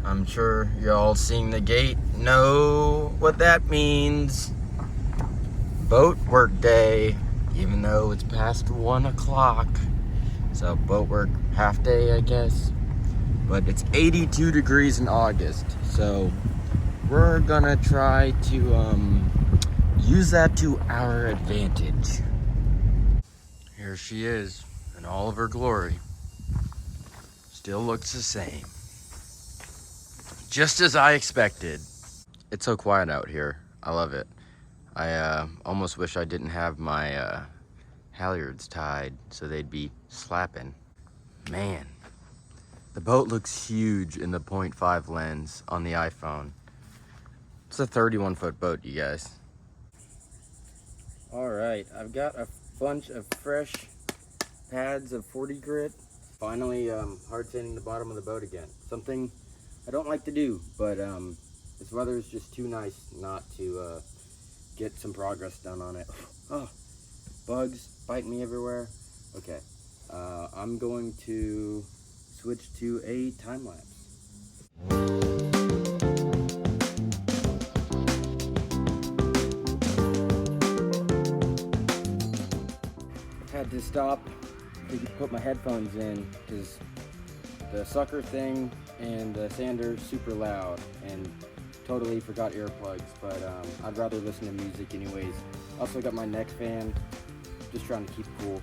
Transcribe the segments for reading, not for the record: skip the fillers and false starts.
I'm sure y'all seeing the gate know what that means. Boat work day, even though it's past 1 o'clock. So boat work half day, I guess. But it's 82 degrees in August. So we're gonna try to use that to our advantage. Here she is in all of her glory. Still looks the same. Just as I expected. It's so quiet out here. I love it. I almost wish I didn't have my halyards tied so they'd be slapping. Man, the boat looks huge in the 0.5 lens on the iPhone. It's a 31-foot boat, you guys. All right, I've got a bunch of fresh pads of 40 grit. Finally hard sanding the bottom of the boat again. Something I don't like to do, but this weather is just too nice not to get some progress done on it. Oh, bugs biting me everywhere. Okay, I'm going to switch to a time lapse. Had to stop to put my headphones in because the sucker thing and the sander's super loud, and totally forgot earplugs, but I'd rather listen to music anyways. Also got my neck fan, just trying to keep cool.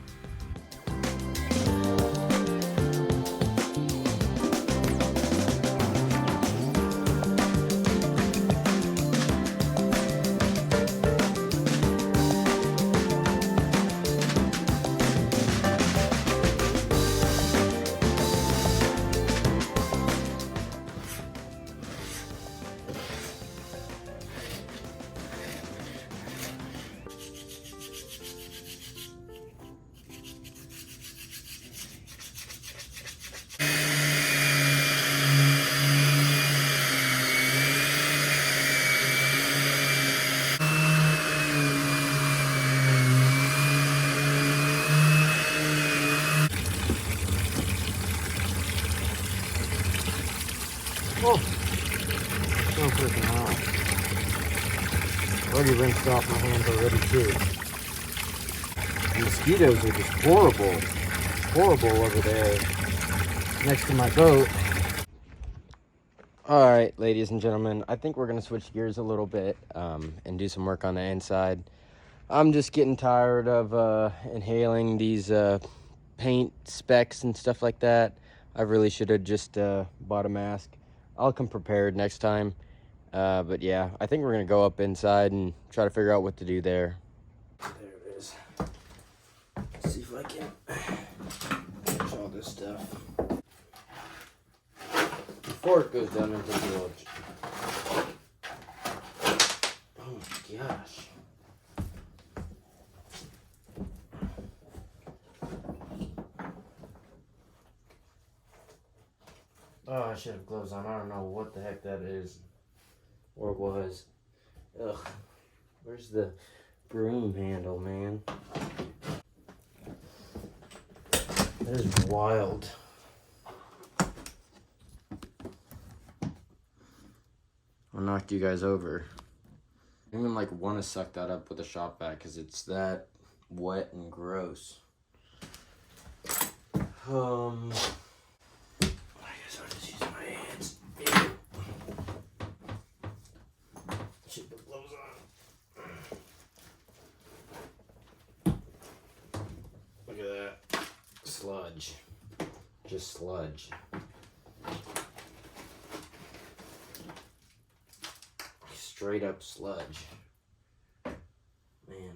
Oh, so freaking hot. Already rinsed off my hands already too. The mosquitoes are just horrible. Horrible over there next to my boat. Alright, ladies and gentlemen, I think we're going to switch gears a little bit and do some work on the inside. I'm just getting tired of inhaling these paint specks and stuff like that. I really should have just bought a mask. I'll come prepared next time. But yeah, I think we're going to go up inside and try to figure out what to do there. There it is. Let's see if I can catch all this stuff before it goes down into the village. Oh my gosh. Oh, I should have gloves on. I don't know what the heck that is. Or was. Ugh. Where's the broom handle, man? That is wild. I knocked you guys over. I don't even want to suck that up with a shop vac because it's that wet and gross. I guess I'll just use my hands. Ew. Should put gloves on. Look at that. Sludge. Just sludge. Straight up sludge. Man.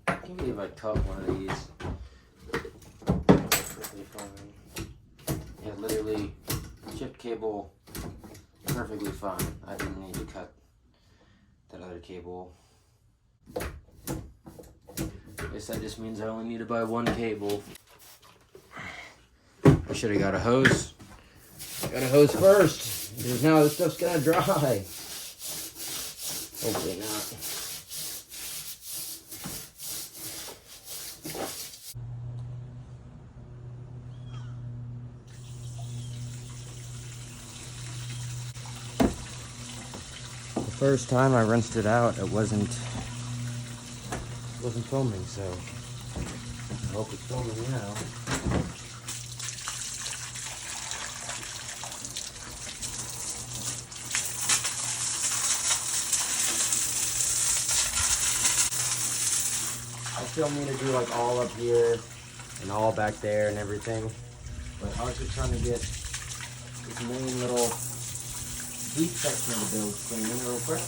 I can't believe I cut one of these. Perfectly fine. Yeah, literally chipped cable, perfectly fine. I didn't need to cut that other cable. Guess that just means I only need to buy one cable. I should have got a hose. Got a hose first, because now this stuff's gonna dry. Hopefully not. The first time I rinsed it out, it wasn't filming, so I hope it's filming now. I still need to do like all up here and all back there and everything, but I was just trying to get this main little deep section of the build clean real quick.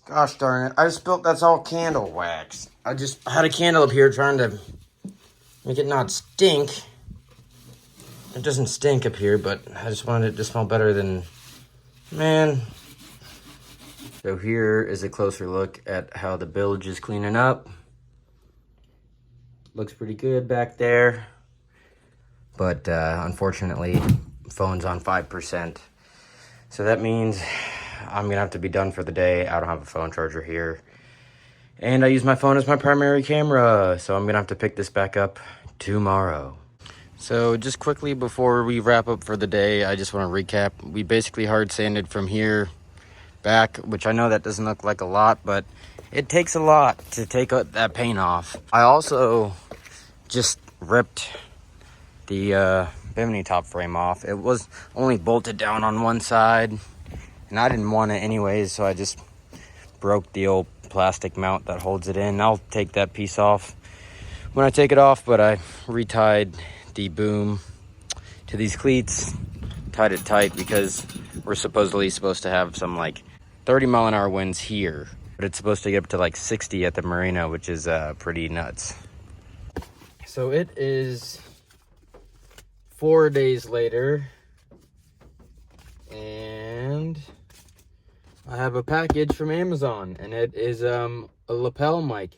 Gosh darn it, I just spilled, that's all candle wax. I just had a candle up here trying to make it not stink. It doesn't stink up here, but I just wanted it to smell better than, man. So here is a closer look at how the bilge is cleaning up. Looks pretty good back there. But unfortunately, phone's on 5%. So that means I'm gonna have to be done for the day. I don't have a phone charger here. And I use my phone as my primary camera. So I'm gonna have to pick this back up tomorrow. So just quickly before we wrap up for the day, I just wanna recap. We basically hard sanded from here back, which I know that doesn't look like a lot, but it takes a lot to take that paint off. I also just ripped the bimini top frame off. It was only bolted down on one side, and I didn't want it anyways, so I just broke the old plastic mount that holds it in. I'll take that piece off when I take it off, but I retied the boom to these cleats, tied it tight because we're supposed to have some like 30-mile-an-hour winds here, but it's supposed to get up to like 60 at the marina, which is pretty nuts. So it is 4 days later, and I have a package from Amazon, and it is a lapel mic.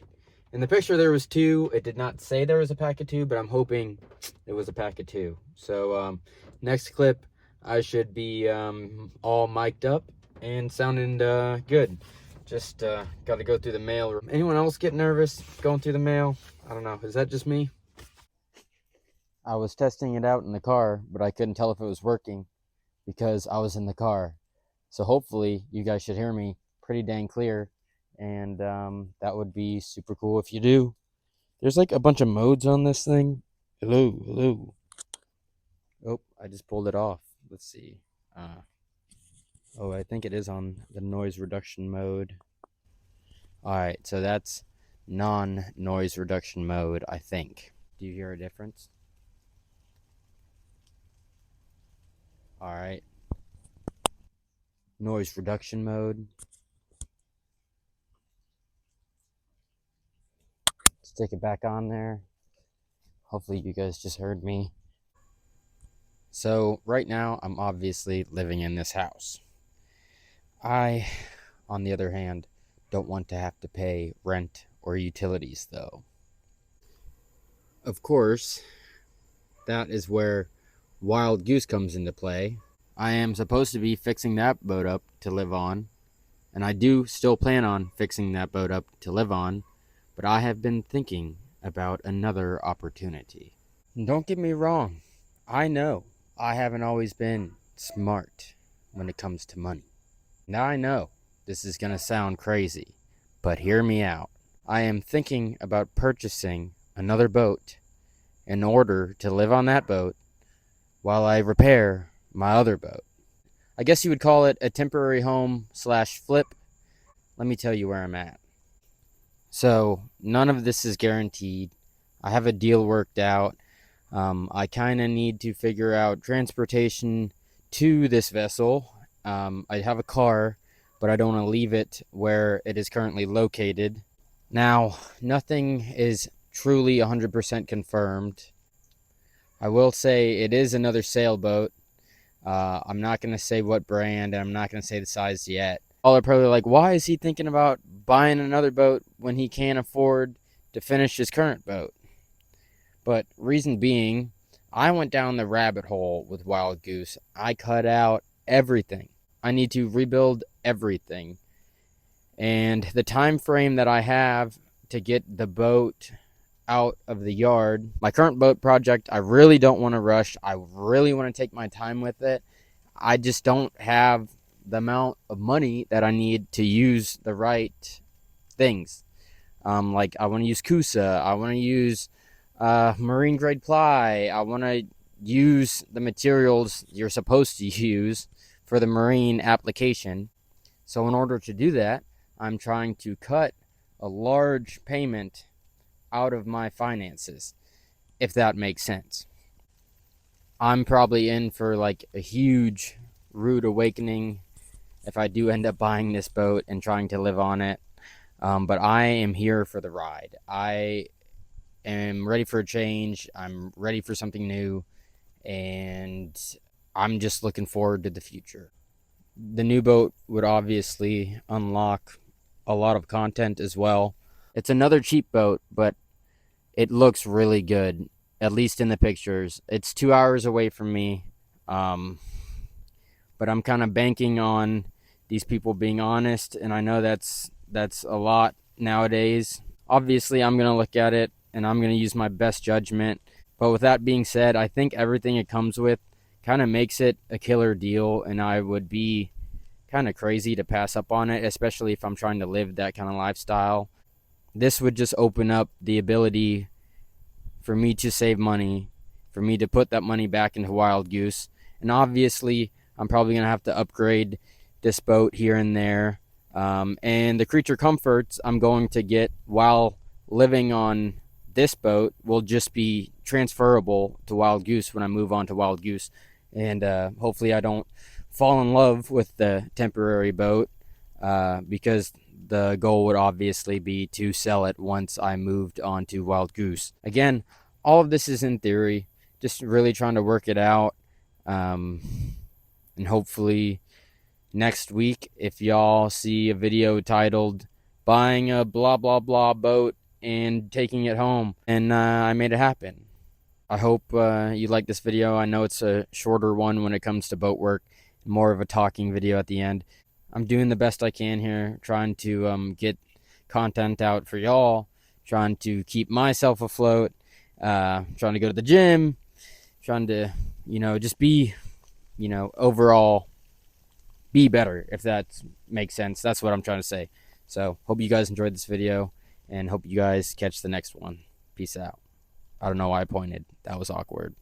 In the picture there was 2. It did not say there was a pack of 2, but I'm hoping it was a pack of 2. So next clip I should be all mic'd up and sounding good. Just got to go through the mail. Anyone else get nervous going through the mail? I don't know. Is that just me? I was testing it out in the car, but I couldn't tell if it was working because I was in the car. So hopefully you guys should hear me pretty dang clear, and that would be super cool if you do. There's like a bunch of modes on this thing. Hello. Oh, I just pulled it off. Let's see. Oh, I think it is on the noise reduction mode. Alright, so that's non-noise reduction mode, I think. Do you hear a difference? Alright. Noise reduction mode. Stick it back on there. Hopefully you guys just heard me. So right now I'm obviously living in this house. I, on the other hand, don't want to have to pay rent or utilities though. Of course, that is where Wild Goose comes into play. I am supposed to be fixing that boat up to live on, and I do still plan on fixing that boat up to live on, but I have been thinking about another opportunity. And don't get me wrong, I know I haven't always been smart when it comes to money. Now I know this is going to sound crazy, but hear me out. I am thinking about purchasing another boat in order to live on that boat while I repair my other boat. I guess you would call it a temporary home / flip. Let me tell you where I'm at. So none of this is guaranteed. I have a deal worked out. I kind of need to figure out transportation to this vessel. I have a car, but I don't want to leave it where it is currently located. Now, nothing is truly 100% confirmed. I will say it is another sailboat. I'm not going to say what brand, and I'm not going to say the size yet. All are probably like, why is he thinking about buying another boat when he can't afford to finish his current boat? But reason being, I went down the rabbit hole with Wild Goose. I cut out everything. I need to rebuild everything. And the time frame that I have to get the boat out of the yard, my current boat project, I really don't want to rush. I really want to take my time with it. I just don't have the amount of money that I need to use the right things. Like I want to use Kusa. I want to use marine grade ply. I want to use the materials you're supposed to use for the marine application. So in order to do that, I'm trying to cut a large payment out of my finances, if that makes sense. I'm probably in for like a huge rude awakening if I do end up buying this boat and trying to live on it. But I am here for the ride. I am ready for a change. I'm ready for something new. And I'm just looking forward to the future. The new boat would obviously unlock a lot of content as well. It's another cheap boat, but it looks really good, at least in the pictures. It's 2 hours away from me. Um, but I'm kind of banking on these people being honest, and I know that's a lot nowadays. Obviously, I'm going to look at it and I'm going to use my best judgment. But with that being said, I think everything it comes with kind of makes it a killer deal, and I would be kind of crazy to pass up on it, especially if I'm trying to live that kind of lifestyle. This would just open up the ability for me to save money, for me to put that money back into Wild Goose. And obviously, I'm probably going to have to upgrade this boat here and there. And the creature comforts I'm going to get while living on this boat will just be transferable to Wild Goose when I move on to Wild Goose. And hopefully I don't fall in love with the temporary boat, because the goal would obviously be to sell it once I moved on to Wild Goose. Again, all of this is in theory, just really trying to work it out. And hopefully next week, if y'all see a video titled buying a blah blah blah boat and taking it home, and I made it happen. I hope you like this video. I know it's a shorter one when it comes to boat work, more of a talking video at the end. I'm doing the best I can here, trying to get content out for y'all, trying to keep myself afloat, trying to go to the gym, trying to, just be, overall be better, if that makes sense. That's what I'm trying to say. So hope you guys enjoyed this video, and hope you guys catch the next one. Peace out. I don't know why I pointed. That was awkward.